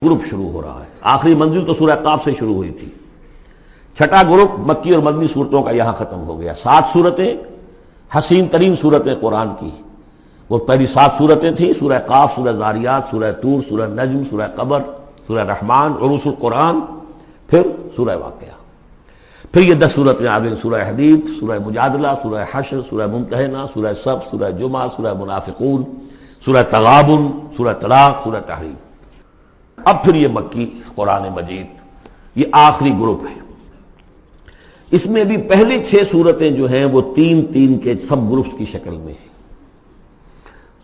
Group شروع ہو رہا ہے. آخری منزل تو سورہ قاف سے شروع ہوئی تھی. چھٹا گروپ مکی اور مدنی صورتوں کا یہاں ختم ہو گیا. 7 صورتیں حسین ترین صورتیں قرآن کی. وہ پہلی 7 صورتیں تھیں: سورہ قاف، سورہ ذاریات، سورہ طور، سورہ نجم، سورہ قمر، سورہ رحمان، عروس القرآن، پھر سورہ واقعہ. پھر یہ 10 صورتیں آ گئیں: سورہ حدید، سورہ مجادلہ، سورہ حشر، سورہ ممتحنہ، سورہ صف، سورہ جمعہ، سورہ منافقون، سورہ تغابن، سورہ طلاق، سورہ تحریم. اب پھر یہ مکی قرآن مجید، یہ آخری گروپ ہے. اس میں بھی پہلی 6 صورتیں جو ہیں وہ 3 کے سب گروپس کی شکل میں ہیں.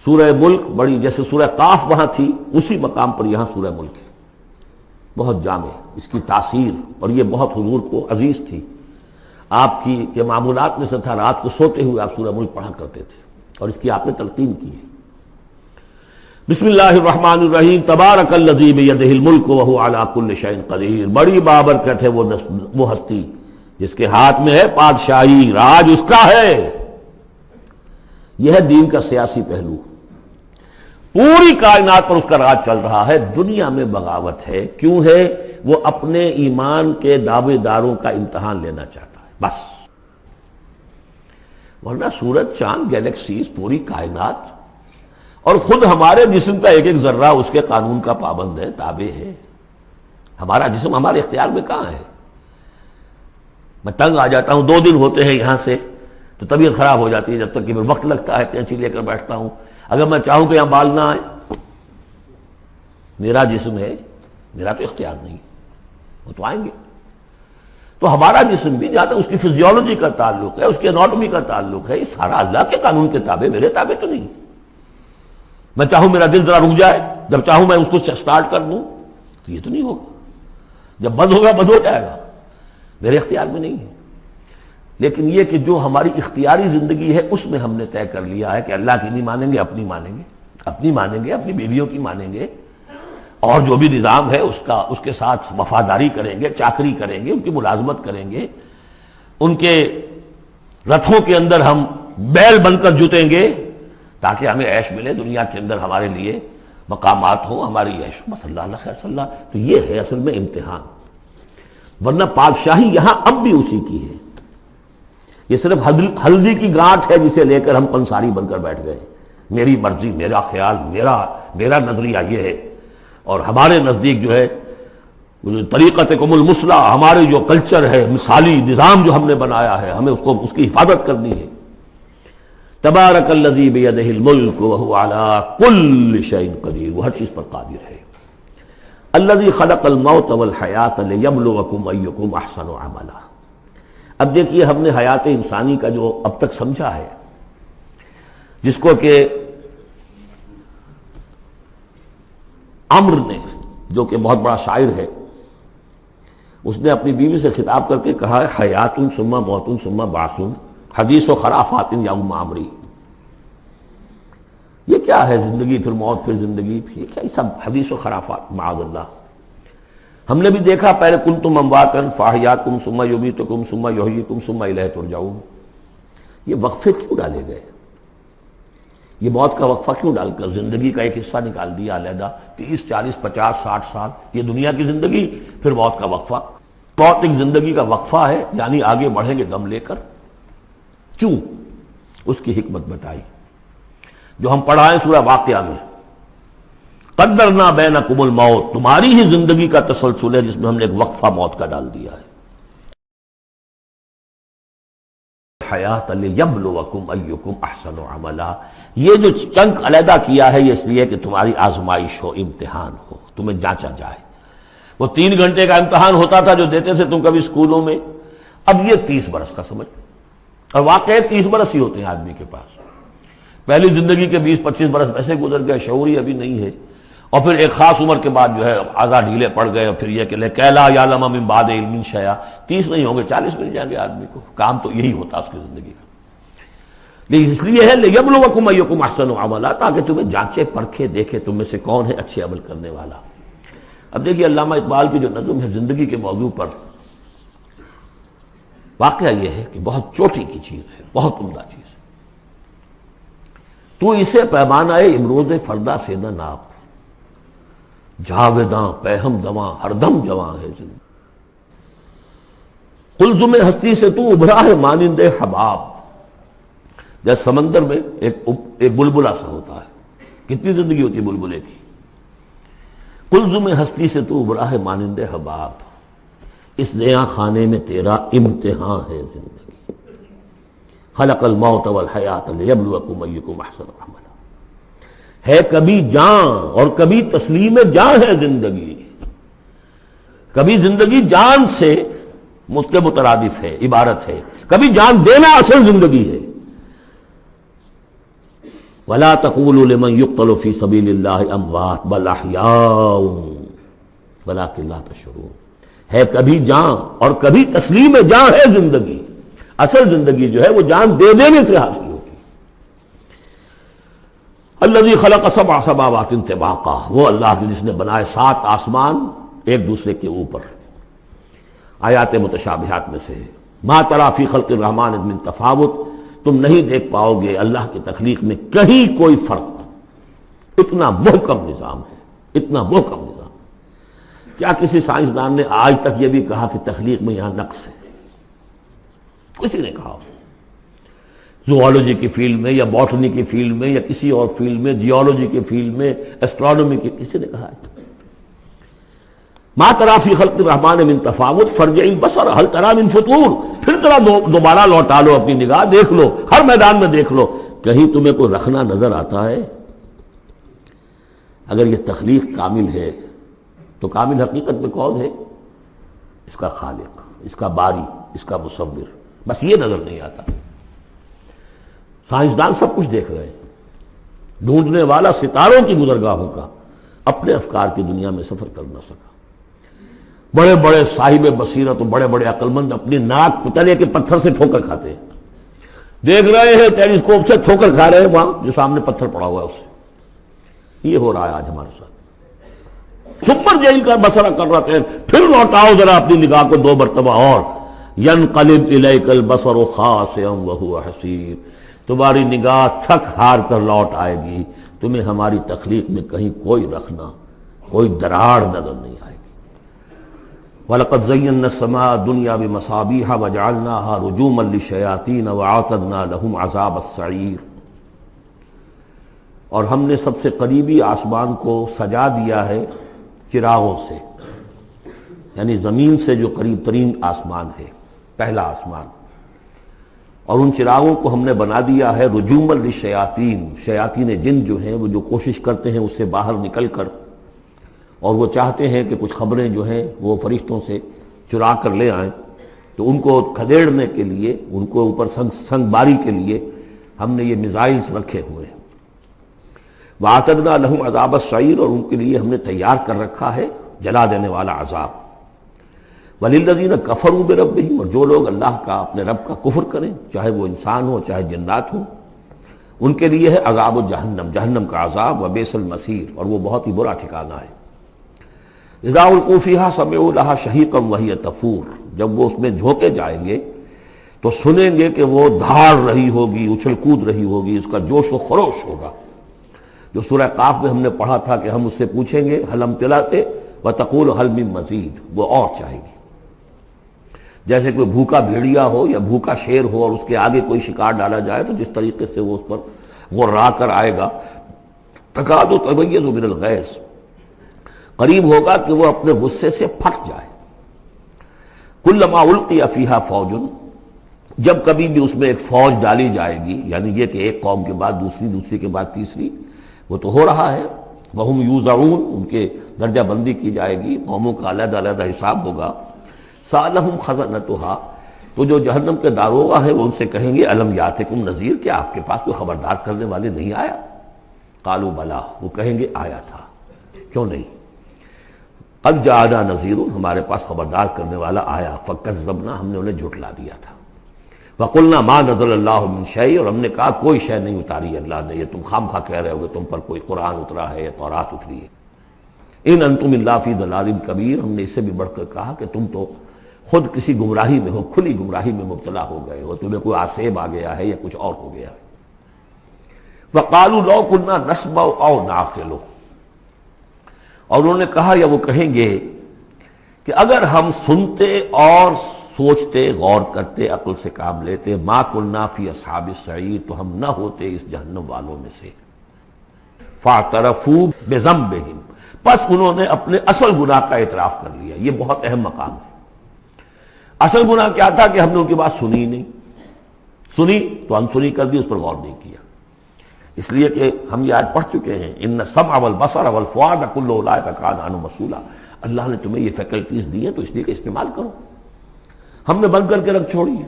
سورہ ملک بڑی، جیسے سورہ قاف وہاں تھی اسی مقام پر یہاں سورہ ملک ہے. بہت جامع اس کی تاثیر، اور یہ بہت حضور کو عزیز تھی. آپ کی یہ معمولات میں سے تھا، رات کو سوتے ہوئے آپ سورہ ملک پڑھا کرتے تھے اور اس کی آپ نے تلقین کی ہے. بسم اللہ الرحمن الرحیم. تبارک الذی بیدہ الملک وہو علی کل شیء قدیر. بڑی بابرکت ہے وہ ہستی جس کے ہاتھ میں ہے بادشاہی، راج اس کا ہے. یہ ہے دین کا سیاسی پہلو. پوری کائنات پر اس کا راج چل رہا ہے. دنیا میں بغاوت ہے. کیوں ہے؟ وہ اپنے ایمان کے دعوے داروں کا امتحان لینا چاہتا ہے بس. ورنہ سورج، چاند، گیلیکسیز، پوری کائنات اور خود ہمارے جسم کا ایک ایک ذرہ اس کے قانون کا پابند ہے، تابع ہے. ہمارا جسم ہمارے اختیار میں کہاں ہے؟ میں تنگ آ جاتا ہوں، 2 دن ہوتے ہیں یہاں سے تو طبیعت خراب ہو جاتی ہے، جب تک کہ وقت لگتا ہے کینچی لے کر بیٹھتا ہوں. اگر میں چاہوں کہ یہاں بال نہ آئے، میرا جسم ہے، میرا تو اختیار نہیں، وہ تو آئیں گے. تو ہمارا جسم بھی جہاں تک اس کی فزیولوجی کا تعلق ہے، اس کی اناٹومی کا تعلق ہے، یہ سارا اللہ کے قانون کے تابع، میرے تابع تو نہیں. میں چاہوں میرا دل ذرا رک جائے، جب چاہوں میں اس کو سٹارٹ کر دوں تو یہ تو نہیں ہوگا. جب بند ہوگا بند ہو جائے گا، میرے اختیار میں نہیں ہے. لیکن یہ کہ جو ہماری اختیاری زندگی ہے اس میں ہم نے طے کر لیا ہے کہ اللہ کی نہیں مانیں گے، اپنی مانیں گے، اپنی مانیں گے، اپنی بیویوں کی مانیں گے، اور جو بھی نظام ہے اس کے ساتھ وفاداری کریں گے، چاکری کریں گے، ان کی ملازمت کریں گے، ان کے رتھوں کے اندر ہم بیل بن کر جتیں گے تاکہ ہمیں عیش ملے، دنیا کے اندر ہمارے لیے مقامات ہوں، ہماری عیش. بس اللہ خیر صلی اللہ. تو یہ ہے اصل میں امتحان. ورنہ بادشاہی یہاں اب بھی اسی کی ہے. یہ صرف ہلدی کی گانٹھ ہے جسے لے کر ہم پنساری بن کر بیٹھ گئے. میری مرضی، میرا خیال، میرا نظریہ یہ ہے. اور ہمارے نزدیک جو ہے طریقتکم المثلی، ہمارے جو کلچر ہے، مثالی نظام جو ہم نے بنایا ہے، ہمیں اس کی حفاظت کرنی ہے. تبارک الذی بیدہ الملک وہو علی کل شیء قدیر. وہ ہر چیز پر قادر ہے. الذی خلق الموت والحیاۃ لیبلوکم ایکم احسن عملا. اب دیکھیے، ہم نے حیات انسانی کا جو اب تک سمجھا ہے، جس کو کہ عمر نے، جو کہ بہت بڑا شاعر ہے، اس نے اپنی بیوی سے خطاب کر کے کہا ہے: حیات ثم موت ثم بعث، حدیث و خرافات یا ام عمری. یہ کیا ہے؟ زندگی پھر موت پھر زندگی، یہ کیا؟ یہ سب حدیث و خرافات معاذ اللہ. ہم نے بھی دیکھا پہلے کنتم امواتا فاحیاکم ثم یمیتکم ثم یحییکم ثم الیہ ترجعون. یہ وقفے کیوں ڈالے گئے؟ یہ موت کا وقفہ کیوں ڈال کر زندگی کا ایک حصہ نکال دیا علیحدہ؟ 30 40 50 60 سال یہ دنیا کی زندگی، پھر موت کا وقفہ. موت ایک زندگی کا وقفہ ہے، یعنی آگے بڑھیں گے دم لے کر. کیوں؟ اس کی حکمت بتائی جو ہم پڑھائیں سورہ واقعہ میں. قدرنا بینکم الموت، تمہاری ہی زندگی کا تسلسل ہے جس میں ہم نے ایک وقفہ موت کا ڈال دیا ہے. حیات لیبلوکم ایکم احسن عملا. یہ جو چنک علیحدہ کیا ہے یہ اس لیے کہ تمہاری آزمائش ہو، امتحان ہو، تمہیں جانچا جائے. وہ 3 گھنٹے کا امتحان ہوتا تھا جو دیتے تھے تم کبھی اسکولوں میں، اب یہ 30 برس کا سمجھ. اور واقعی 30 برس ہی ہوتے ہیں آدمی کے پاس. پہلی زندگی کے 20-25 برس ویسے گزر گئے، شعوری ابھی نہیں ہے. اور پھر ایک خاص عمر کے بعد جو ہے آزاد ڈھیلے پڑ گئے، اور پھر یہ کہ لا یعلم من بعد علم شیئا. 30 نہیں ہوں گے، 40 مل جائیں گے آدمی کو. کام تو یہی ہوتا اس کی زندگی کا. لیکن اس لیے ہے لیبلوکم ایکم احسن عملا، تاکہ تمہیں جانچے پرکھے دیکھے تم میں سے کون ہے اچھے عمل کرنے والا. اب دیکھیے علامہ اقبال کی جو نظم ہے زندگی کے موضوع پر، واقعہ یہ ہے کہ بہت چوٹی کی چیز ہے، بہت عمدہ چیز. تو اسے پیمانہ امروز فردہ سے نہ ناپ، جاویداں پہم دواں ہر دم جواں ہے زندگی. قلزم ہستی سے تو ابھرا ہے مانند حباب. جیسے سمندر میں ایک بلبلا سا ہوتا ہے، کتنی زندگی ہوتی ہے بلبلے کی. قلزم ہستی سے تو ابھرا ہے مانند حباب، اس زیاں خانے میں تیرا امتحان ہے زندگی. خلق الموت والحیات لیبلوکم ایکم احسن عملا. ہے کبھی جاں اور کبھی تسلیم جاں ہے زندگی. کبھی زندگی جان سے مترادف ہے، عبارت ہے، کبھی جان دینا اصل زندگی ہے. وَلَا تَقُولُوا لِمَنْ يُقْتَلُ فِي سَبِيلِ اللَّهِ أَمْوَاتٌ بَلْ أَحْيَاءٌ وَلَٰكِنْ لَا تَشْعُرُونَ. ہے کبھی جان اور کبھی تسلیم جان ہے زندگی. اصل زندگی جو ہے وہ جان دے دینے سے حاصل ہوگی. الذی خلق سبع سماوات طباقا، وہ اللہ جس نے بنائے 7 آسمان ایک دوسرے کے اوپر. آیات متشابہات میں سے ہے. ما تری فی خلق الرحمن من تفاوت، تم نہیں دیکھ پاؤ گے اللہ کی تخلیق میں کہیں کوئی فرق. اتنا محکم نظام ہے، اتنا محکم نظام. کیا کسی سائنسدان نے آج تک یہ بھی کہا کہ تخلیق میں یہاں نقص ہے؟ کسی نے کہا؟ زوالوجی کی فیلڈ میں یا باٹنی کی فیلڈ میں یا کسی اور فیلڈ میں، جیولوجی کی فیلڈ میں، ایسٹرونومی کی، کسی نے کہا ہے؟ ما تری فی خلق الرحمن من تفاوت فارجع البصر هل تری من فطور. پھر ذرا دوبارہ لوٹا لو اپنی نگاہ، دیکھ لو، ہر میدان میں دیکھ لو، کہیں تمہیں کوئی رکھنا نظر آتا ہے؟ اگر یہ تخلیق کامل ہے تو کامل حقیقت میں کون ہے؟ اس کا خالق، اس کا باری، اس کا مصور. بس یہ نظر نہیں آتا. سائنسدان سب کچھ دیکھ رہے ہیں، ڈھونڈنے والا ستاروں کی گزرگاہوں کا اپنے افکار کی دنیا میں سفر کر نہ سکا. بڑے بڑے صاحب بصیرت و بڑے بڑے عقل مند اپنی ناک پتلے کے پتھر سے ٹھوکر کھاتے ہیں. دیکھ رہے ہیں ٹیلیسکوپ سے، ٹھوکر کھا رہے ہیں وہاں جو سامنے پتھر پڑا ہوا ہے اسے. یہ ہو رہا ہے آج ہمارے ساتھ. سپر جیل کا بسرا کر رہے ہیں، پھر لوٹاؤ ذرا اپنی نگاہ کو 2 مرتبہ اور. ینقلب الیک البصر خاسئا وہو حسیر. تمہاری نگاہ تھک ہار کر لوٹ آئے گی، تمہیں ہماری تخلیق میں کہیں کوئی رکھنا، کوئی دراڑ نظر نہیں آئے گی. وَلَقَدْ زَيَّنَّا السَّمَاءَ الدُّنْيَا بِمَصَابِيحَ وَجَعَلْنَاهَا رُجُومًا لِلشَّيَاطِينَ وَأَعْتَدْنَا لَهُمْ عَذَابَ السَّعِيرِ. اور ہم نے سب سے قریبی آسمان کو سجا دیا ہے چراغوں سے، یعنی زمین سے جو قریب ترین آسمان ہے، پہلا آسمان. اور ان چراغوں کو ہم نے بنا دیا ہے رجومًا للشیاطین. شیاطین جن جو ہیں وہ جو کوشش کرتے ہیں اس سے باہر نکل کر، اور وہ چاہتے ہیں کہ کچھ خبریں جو ہیں وہ فرشتوں سے چرا کر لے آئیں، تو ان کو کھدیڑنے کے لیے، ان کو اوپر سنگ باری کے لیے ہم نے یہ میزائلز رکھے ہوئے ہیں. وَأَعْتَدْنَا لَهُمْ عَذَابَ السَّعِيرِ، اور ان کے لیے ہم نے تیار کر رکھا ہے جلا دینے والا عذاب. وَلِلَّذِينَ كَفَرُوا بِرَبِّهِمْ، اور جو لوگ اللہ کا، اپنے رب کا کفر کریں، چاہے وہ انسان ہو چاہے جنات ہوں، ان کے لیے ہے عذاب جہنم، جہنم کا عذاب. وَبِئْسَ الْمَصِيرُ، اور وہ بہت ہی برا ٹھکانہ ہے. اذا القوا فیہا سمعوا لہا شہیقا وہی تفور، جب وہ اس میں جھونکے جائیں گے تو سنیں گے کہ وہ دھاڑ رہی ہوگی، اچھل کود رہی ہوگی، اس کا جوش و خروش ہوگا. جو سورہ قاف میں ہم نے پڑھا تھا کہ ہم اس سے پوچھیں گے حل امتلأت وتقول حل من مزید، وہ اور چاہے گی. جیسے کوئی بھوکا بھیڑیا ہو یا بھوکا شیر ہو اور اس کے آگے کوئی شکار ڈالا جائے تو جس طریقے سے وہ اس پر غرا کر آئے گا، تکاد تمیز من الغیظ، قریب ہوگا کہ وہ اپنے غصے سے پھٹ جائے. کلما القی فیہا فوج، جب کبھی بھی اس میں ایک فوج ڈالی جائے گی، یعنی یہ کہ ایک قوم کے بعد دوسری، دوسری کے بعد تیسری، وہ تو ہو رہا ہے. وہم یوزعون، ان کے درجہ بندی کی جائے گی، قوموں کا علیحدہ علیحدہ حساب ہوگا. سألہم خزنتہا، تو جو جہنم کے داروغہ ہے وہ ان سے کہیں گے الم یاتکم نذیر، کیا آپ کے پاس کوئی خبردار کرنے والے نہیں آیا؟ قالوا بلا، وہ کہیں گے آیا تھا، کیوں نہیں؟ قد جاءنا نذیر، ہمارے پاس خبردار کرنے والا آیا. فکذبنا، ہم نے انہیں جھٹلا دیا تھا. وقلنا ما نزل اللہ من شیء، اور ہم نے کہا کوئی شے نہیں اتاری اللہ نے، یہ تم خام خواہ کہہ رہے ہو کہ تم پر کوئی قرآن اترا ہے یا تورات اتری ہے. ان انتم الا فی ضلال کبیر، ہم نے اس سے بھی بڑھ کر کہا کہ تم تو خود کسی گمراہی میں ہو، کھلی گمراہی میں مبتلا ہو گئے ہو، تمہیں کوئی آسیب آ گیا ہے یا کچھ اور ہو گیا ہے. وقالوا لو كنا نسمع او نعقل، اور انہوں نے کہا یا وہ کہیں گے کہ اگر ہم سنتے اور سوچتے، غور کرتے، عقل سے کام لیتے، ما کنا فی اصحاب السعیر، تو ہم نہ ہوتے اس جہنم والوں میں سے۔ فاعترفوا بذنبہم، پس انہوں نے اپنے اصل گناہ کا اعتراف کر لیا۔ یہ بہت اہم مقام ہے۔ اصل گناہ کیا تھا کہ ہم نے ان کی بات سنی نہیں، سنی تو انسنی کر دی، اس پر غور نہیں کیا۔ اس لیے کہ ہم یہ آج پڑھ چکے ہیں، ان السمع والبصر والفؤاد کل اولئک کان عنہ مسئولا۔ اللہ نے تمہیں یہ فیکلٹیز دی ہیں تو اس لیے کہ استعمال کرو۔ ہم نے بند کر کے رکھ چھوڑی ہے۔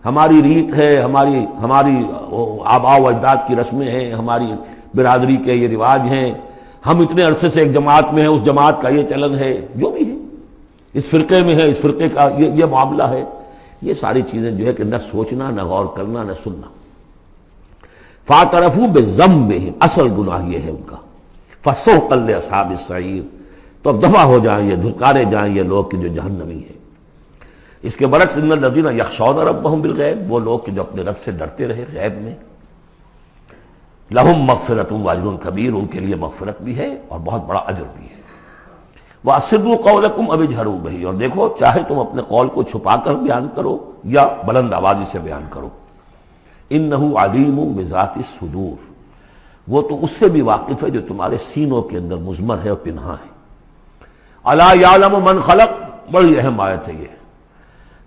ہماری ریت ہے، ہماری آباء و اجداد کی رسمیں ہیں، ہماری برادری کے یہ رواج ہیں، ہم اتنے عرصے سے ایک جماعت میں ہیں، اس جماعت کا یہ چلن ہے، جو بھی ہے، اس فرقے میں ہے، اس فرقے کا یہ معاملہ ہے۔ یہ ساری چیزیں جو ہے کہ نہ سوچنا، نہ غور کرنا، نہ سننا۔ فاعترفوا بذنبہم، اصل گناہ یہ ہے ان کا۔ فسحقا لاصحاب السعیر، تو اب دفع ہو جائیں، یہ دھکارے جائیں یہ لوگ کہ جو جہنمی ہیں۔ اس کے برعکس ان الذین یخشون ربہم بالغیب، وہ لوگ کہ جو اپنے رب سے ڈرتے رہے غیب میں، لہم مغفرۃ واجر کبیر، ان کے لیے مغفرت بھی ہے اور بہت بڑا اجر بھی ہے۔ واسروا قولکم او اجہروا بہ، اور دیکھو چاہے تم اپنے قول کو چھپا کر بیان کرو یا بلند آوازی سے بیان کرو۔ انہ علیم بذات الصدور، وہ تو اس سے بھی واقف ہے جو تمہارے سینوں کے اندر مضمر ہے اور پنہا ہے۔ الا یعلم من خلق، بڑی اہم آیت ہے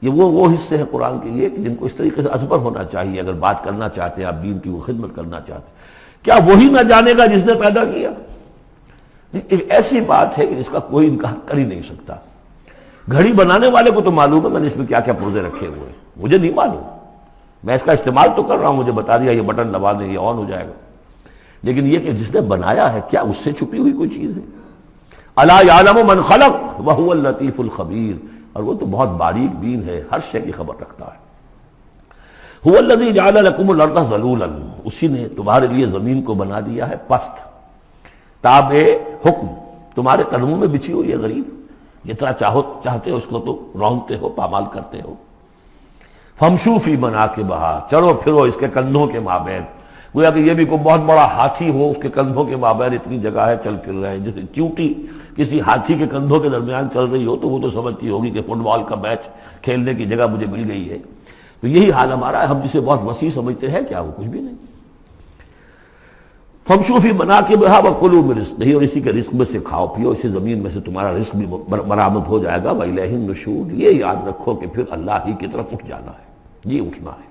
یہ وہ حصے ہیں قرآن کے یہ کہ جن کو اس طریقے سے ازبر ہونا چاہیے اگر بات کرنا چاہتے ہیں، آپ دین کی وہ خدمت کرنا چاہتے ہیں۔ کیا وہی نہ جانے گا جس نے پیدا کیا؟ ایک ایسی بات ہے کہ جس کا کوئی انکار کر ہی نہیں سکتا۔ گھڑی بنانے والے کو تو معلوم ہے میں نے اس میں کیا کیا پرزے رکھے ہوئے ہیں، مجھے نہیں معلوم، میں اس کا استعمال تو کر رہا ہوں، مجھے بتا دیا یہ بٹن دبا دیں یہ آن ہو جائے گا، لیکن یہ کہ جس نے بنایا ہے کیا اس سے چھپی ہوئی کوئی چیز ہے؟ الا یعلم من خلق وهو اللطیف الخبیر، اور وہ تو بہت باریک بین ہے، ہر شے کی خبر رکھتا ہے۔ هو الذی جعل لکم الارض ذلولا، اسی نے تمہارے لیے زمین کو بنا دیا ہے پست، تابع حکم، تمہارے قدموں میں بچھی ہوئی ہے غریب، جتنا چاہتے ہو اس کو تو رونتے ہو، پامال کرتے ہو۔ فامشوا فی مناکبہا، چلو پھرو اس کے کندھوں کے مابین، گویا کہ یہ بھی کوئی بہت بڑا ہاتھی ہو، اس کے کندھوں کے مابین اتنی جگہ ہے، چل پھر رہے ہیں۔ جیسے چیونٹی کسی ہاتھی کے کندھوں کے درمیان چل رہی ہو تو وہ تو سمجھتی ہوگی کہ فٹ بال کا میچ کھیلنے کی جگہ مجھے مل گئی ہے۔ تو یہی حال ہمارا ہے، ہم جسے بہت وسیع سمجھتے ہیں کیا وہ کچھ بھی نہیں۔ فامشوا فی مناکبہا وکلوا من رزقہ، اور اسی کے رزق میں سے کھاؤ پیو، اسی زمین میں سے تمہارا رزق بھی برآمد ہو جائے گا۔ وإلیہ النشور، یہ یاد رکھو کہ پھر اللہ ہی کی طرف اٹھ جانا ہے، یہ اٹھنا ہے۔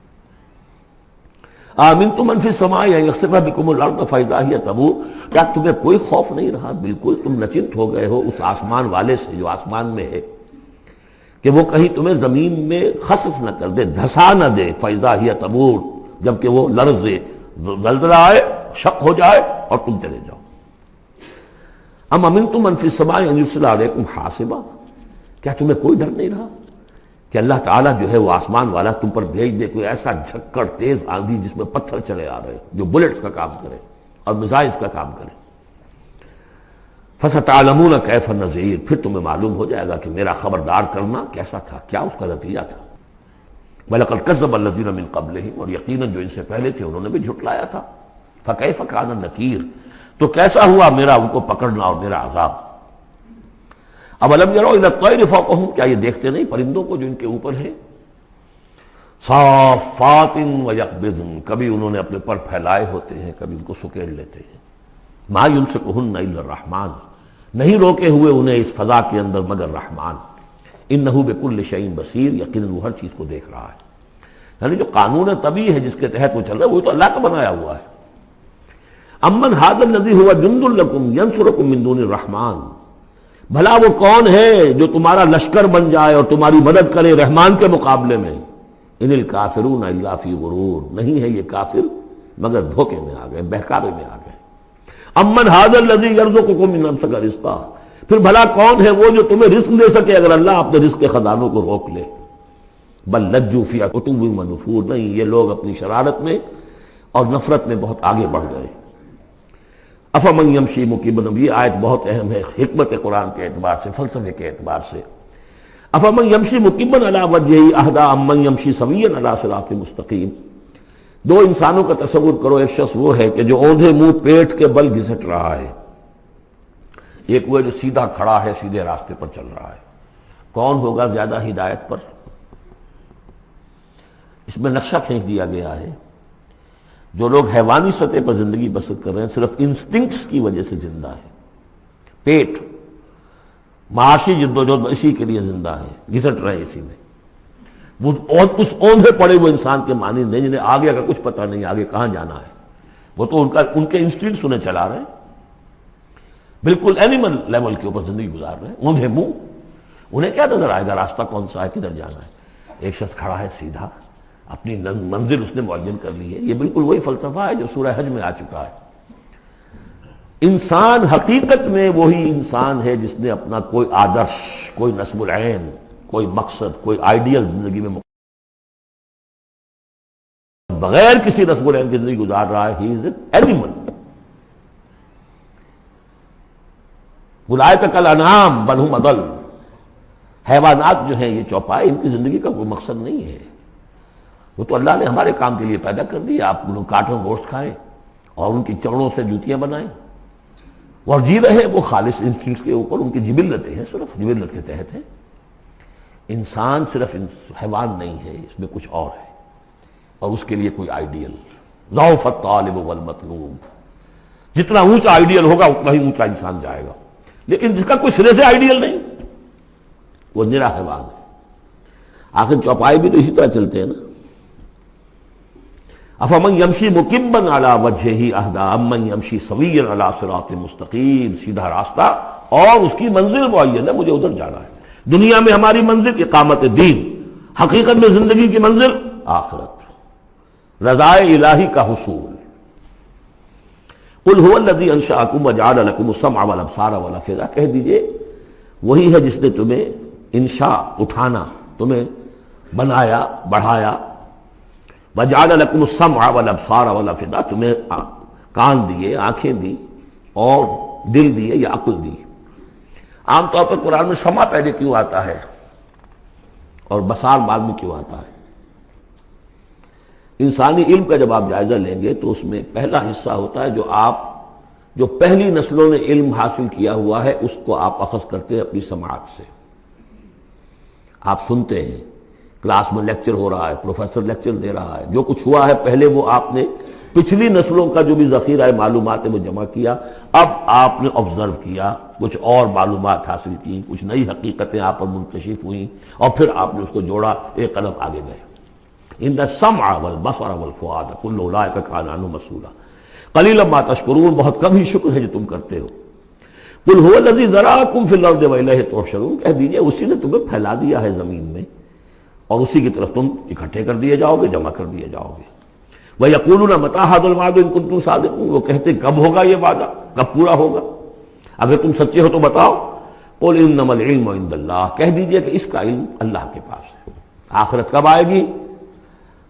آمنتم من فی السماء ان یخسف بکم الارض فاذا ہی تمور، کیا تمہیں کوئی خوف نہیں رہا؟ بالکل تم نچنت ہو گئے ہو اس آسمان والے سے جو آسمان میں ہے کہ وہ کہیں تمہیں زمین میں خسف نہ کر دے، دھسا نہ دے، فاذا ہی تمور، جبکہ وہ لرزے، زلزلہ آئے، شق ہو جائے اور تم چلے جاؤ۔ ام امنتم من فی السماء ان یرسل علیکم حاصبا، کیا تمہیں کوئی ڈر نہیں رہا کہ اللہ تعالیٰ جو ہے وہ آسمان والا تم پر بھیج دے کوئی ایسا جھکڑ تیز آندھی جس میں پتھر چلے آ رہے جو بلٹس کا کام کرے اور میزائلز کا کام کرے۔ فَسَتَعْلَمُونَ كَيْفَ النَّذِيرُ، پھر تمہیں معلوم ہو جائے گا کہ میرا خبردار کرنا کیسا تھا، کیا اس کا نتیجہ تھا۔ وَلَقَدْ كَذَّبَ الَّذِينَ مِن قَبْلِهِمْ، اور یقیناً جو ان سے پہلے تھے انہوں نے بھی جھٹلایا تھا۔ فَكَيْفَ كَانَ النَّكِيرُ، تو کیسا ہوا میرا ان کو پکڑنا اور میرا عذاب۔ اَوَلَمْ يَرَوْا إِلَى الطَّيْرِ فَوْقَهُمْ، کیا یہ دیکھتے نہیں پرندوں کو جو ان کے اوپر ہیں؟ صافات ویقبضن، کبھی انہوں نے اپنے پر پھیلائے ہوتے ہیں، کبھی ان کو سکیڑ لیتے ہیں۔ ما یمسکہن الا الرحمن، نہیں روکے ہوئے انہیں اس فضا کے اندر مگر رحمان۔ انہ بکل شیء بصیر، یقیناً وہ ہر چیز کو دیکھ رہا ہے۔ یعنی جو قانون طبیعی ہے جس کے تحت وہ چل رہا ہے وہ تو اللہ کا بنایا ہوا ہے۔ امن ھذا الذی ھو جند لکم ینصرکم من دون الرحمن، بھلا وہ کون ہے جو تمہارا لشکر بن جائے اور تمہاری مدد کرے رحمان کے مقابلے میں؟ ان الکافرون الا فی غرور، نہیں ہے یہ کافر مگر دھوکے میں آ گئے، بہکاوے میں آ گئے۔ امن ھذا الذی یرزقکم من امسک رزقا، پھر بھلا کون ہے وہ جو تمہیں رزق دے سکے اگر اللہ اپنے رزق کے خزانوں کو روک لے؟ بل لجوا فی عتو و نفور، نہیں، یہ لوگ اپنی شرارت میں اور نفرت میں بہت آگے بڑھ گئے۔ افمن یمشی مکبا، یہ آیت بہت اہم ہے حکمت قرآن کے اعتبار سے، فلسفے کے اعتبار سے۔ افمن یمشی مکبا علی وجہہ اہدی امن یمشی سویا علی صراط مستقیم، دو انسانوں کا تصور کرو، ایک شخص وہ ہے کہ جو اوندھے منہ پیٹ کے بل گھسٹ رہا ہے، ایک وہ جو سیدھا کھڑا ہے، سیدھے راستے پر چل رہا ہے۔ کون ہوگا زیادہ ہدایت پر؟ اس میں نقشہ پھینک دیا گیا ہے، جو لوگ حیوانی سطح پر زندگی بسر کر رہے ہیں صرف انسٹنکٹس کی وجہ سے زندہ ہیں، پیٹ معاشی جدوجہد اسی کے لیے زندہ ہیں، گھسٹ رہے ہیں اسی میں، اس اوندھے پڑے ہوئے انسان کے معنی نہیں جنہیں آگے کا کچھ پتہ نہیں، آگے کہاں جانا ہے، وہ تو ان کے انسٹنکٹس انہیں چلا رہے ہیں، بالکل اینیمل لیول کے اوپر زندگی گزار رہے ہیں، اوندھے منہ۔ انہیں کیا نظر آئے گا راستہ کون سا ہے، کدھر جانا ہے؟ ایک شخص کھڑا ہے سیدھا، اپنی منزل اس نے معین کر لی ہے۔ یہ بالکل وہی فلسفہ ہے جو سورہ حج میں آ چکا ہے۔ انسان حقیقت میں وہی انسان ہے جس نے اپنا کوئی آدرش، کوئی نصب العین، کوئی مقصد، کوئی آئیڈیل زندگی میں بغیر کسی نصب العین کی زندگی گزار رہا ہے۔ ہی از این اینیمل۔ اولئک کالانعام بل ھم اضل۔ حیوانات جو ہیں یہ چوپائے، ان کی زندگی کا کوئی مقصد نہیں ہے، وہ تو اللہ نے ہمارے کام کے لیے پیدا کر دیا۔ آپ انہوں کاٹوں گوشت کھائیں اور ان کی چڑوں سے جوتیاں بنائیں اور جی رہے، وہ خالص انسٹنکٹس کے اوپر، ان کی جبلتیں ہیں، صرف جبلت کے تحت ہیں۔ انسان صرف حیوان نہیں ہے، اس میں کچھ اور ہے، اور اس کے لیے کوئی آئیڈیل۔ ضعف الطالب والمطلوب، جتنا اونچا آئیڈیل ہوگا اتنا ہی اونچا انسان جائے گا، لیکن جس کا کوئی سرے سے آئیڈیل نہیں وہ نرا حیوان ہے۔ آخر چوپائے بھی تو اسی طرح چلتے ہیں نا۔ افمن یمشی مکبا علی وجہہ اہدی امن یمشی سویا علی صراط مستقیم۔ سیدھا راستہ اور اس کی منزل معین ہے، مجھے ادھر جانا ہے۔ دنیا میں ہماری منزل اقامت دین، حقیقت میں زندگی کی منزل آخرت، رضا الہی کا حصول۔ قل هو الذی انشأکم وجعل لکم السمع والابصار والافئدہ، کہہ دیجئے وہی ہے جس نے تمہیں انشاء اٹھانا، تمہیں بنایا، بڑھایا، وجعل لکم السمع والابصار والافئدہ، تمہیں کان دیے، آنکھیں دی اور دل دیے یا عقل دی۔ عام طور پر قرآن میں سمع پہلے کیوں آتا ہے اور بصار بعد میں کیوں آتا ہے؟ انسانی علم کا جب آپ جائزہ لیں گے تو اس میں پہلا حصہ ہوتا ہے جو پہلی نسلوں نے علم حاصل کیا ہوا ہے، اس کو آپ اخذ کرتے ہیں اپنی سماعت سے۔ آپ سنتے ہیں، کلاس میں لیکچر ہو رہا ہے، پروفیسر لیکچر دے رہا ہے، جو کچھ ہوا ہے پہلے وہ آپ نے پچھلی نسلوں کا جو بھی ذخیرہ معلومات ہے وہ جمع کیا، اب آپ نے آبزرو کیا، کچھ اور معلومات حاصل کی، کچھ نئی حقیقتیں آپ پر منکشف ہوئیں، اور پھر آپ نے اس کو جوڑا، ایک قدم آگے گئے۔ ان السمع والبصر والفؤاد کل اولئک کان عنہ مسئولا قلیلا ما تشکرون، بہت کم ہی شکر ہے جو تم کرتے ہو۔ قل هو الذی ذرأکم فی الارض والیہ تحشرون، کہہ دیجئے اسی نے تمہیں پھیلا دیا ہے زمین میں اور اسی کی طرف تم اکٹھے کر دیے جاؤ گے، جمع کر دیے جاؤ گے۔ وَيَقُولُونَ مَتَىٰ هَٰذَا الْوَعْدُ إِن كُنتُمْ صَادِقِينَ، وہ کہتے کب ہوگا یہ وعدہ، کب پورا ہوگا، اگر تم سچے ہو تو بتاؤ۔ قُلْ إِنَّمَا الْعِلْمُ عِندَ اللَّهِ، کہہ دیجئے کہ اس کا علم اللہ کے پاس ہے۔ آخرت کب آئے گی؟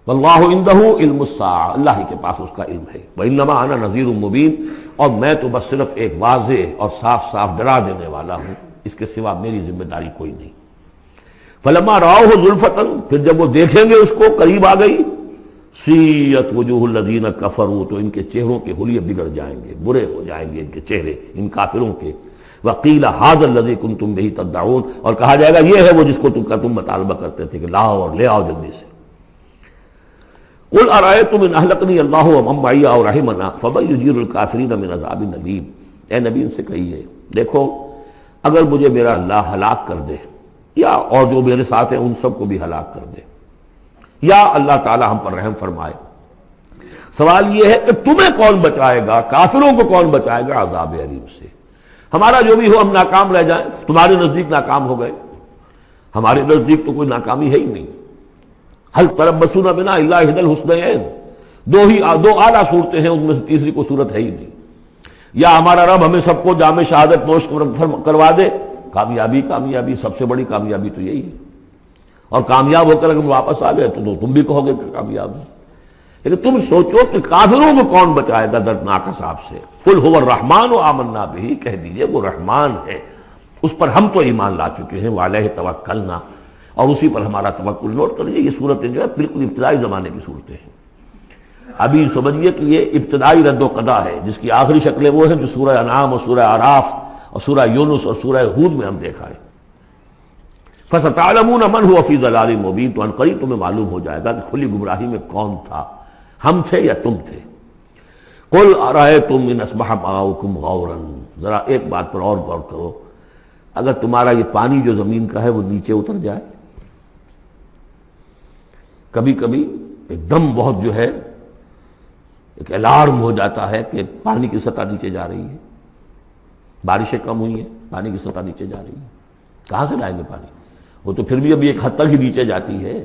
وَاللَّهُ عِندَهُ عِلْمُ السَّاعَةِ، اللہ ہی کے پاس اس کا علم ہے۔ وَإِنَّمَا أَنَا نَذِيرٌ مُّبِينٌ، اور میں تو بس صرف ایک واضح اور صاف صاف ڈرا دینے والا ہوں، اس کے سوا میری ذمہ داری کوئی نہیں۔ فَلَمَّا رَأَوْهُ زُلْفَةً، پھر جب وہ دیکھیں گے اس کو، قریب آ گئی، سیئت وجوہ الذین کفروا، تو ان کے چہروں کے حلیے بگڑ جائیں گے، برے ہو جائیں گے ان کے چہرے، ان کافروں کے۔ وقیل ھذا الذی کنتم بہ تدعون، اور کہا جائے گا یہ ہے وہ جس کو تم مطالبہ کرتے تھے کہ لاؤ اور لے آؤ جلدی سے۔ قل ارأیتم ان اہلکنی اللہ ومن معی او رحمنا فمن یجیر الکافرین من عذاب الیم، اے نبی ان سے کہیے دیکھو اگر مجھے میرا اللہ ہلاک کر دے، یا اور جو میرے ساتھ ہیں ان سب کو بھی ہلاک کر دے، یا اللہ تعالی ہم پر رحم فرمائے، سوال یہ ہے کہ تمہیں کون بچائے گا، کافروں کو کون بچائے گا عذاب علیم سے؟ ہمارا جو بھی ہو ہم ناکام رہ جائیں، تمہارے نزدیک ناکام ہو گئے، ہمارے نزدیک تو کوئی ناکامی ہے ہی نہیں۔ هل تربصون بنا الا احدى الحسنيين، دو اعلیٰ صورتیں ہیں، ان میں سے تیسری کوئی صورت ہے ہی نہیں۔ یا ہمارا رب ہمیں سب کو جام شہادت نوش کروا دے، کامیابی کامیابی، سب سے بڑی کامیابی تو یہی ہے، اور کامیاب ہو کر اگر واپس آ گئے تو تم بھی کہو گے کہ کامیاب ہے۔ لیکن تم سوچو کہ کافروں کو کون بچائے گا دردناک عذاب سے؟ قل هو الرحمن آمنا به، کہہ دیجئے وہ رحمان ہے، اس پر ہم تو ایمان لا چکے ہیں، وعلیہ توکلنا، اور اسی پر ہمارا توکل۔ نوٹ کر لیجیے یہ صورتیں جو ہے بالکل ابتدائی زمانے کی صورتیں ہیں۔ ابھی سمجھیے کہ یہ ابتدائی رد و قضا ہے، جس کی آخری شکلیں وہ ہیں جو سورہ انعام اور سورہ اعراف اور سورہ یونس اور سورہ ہود میں ہم دیکھا ہے۔ فَسَتَعْلَمُونَ مَنْ هُوَ فِي ضَلَالٍ مُبِينٍ، تو عنقریب تمہیں معلوم ہو جائے گا کہ کھلی گمراہی میں کون تھا، ہم تھے یا تم تھے۔ قُلْ أَرَأَيْتُمْ إِنْ أَصْبَحَ مَاؤُكُمْ غَوْرًا، ذرا ایک بات پر اور غور کرو، اگر تمہارا یہ پانی جو زمین کا ہے وہ نیچے اتر جائے، کبھی کبھی ایک دم بہت جو ہے ایک الارم ہو جاتا ہے کہ پانی کی سطح نیچے جا رہی ہے، بارشیں کم ہوئی ہیں، پانی کی سطح نیچے جا رہی ہے، کہاں سے لائیں گے پانی؟ وہ تو پھر بھی ابھی ایک حد تک ہی نیچے جاتی ہے،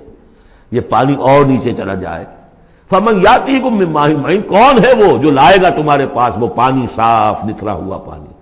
یہ پانی اور نیچے چلا جائے۔ فَمَنْ يَأْتِيكُم مِّن مَّاءٍ مَّعِينٍ، کون ہے وہ جو لائے گا تمہارے پاس وہ پانی صاف نتھرا ہوا پانی؟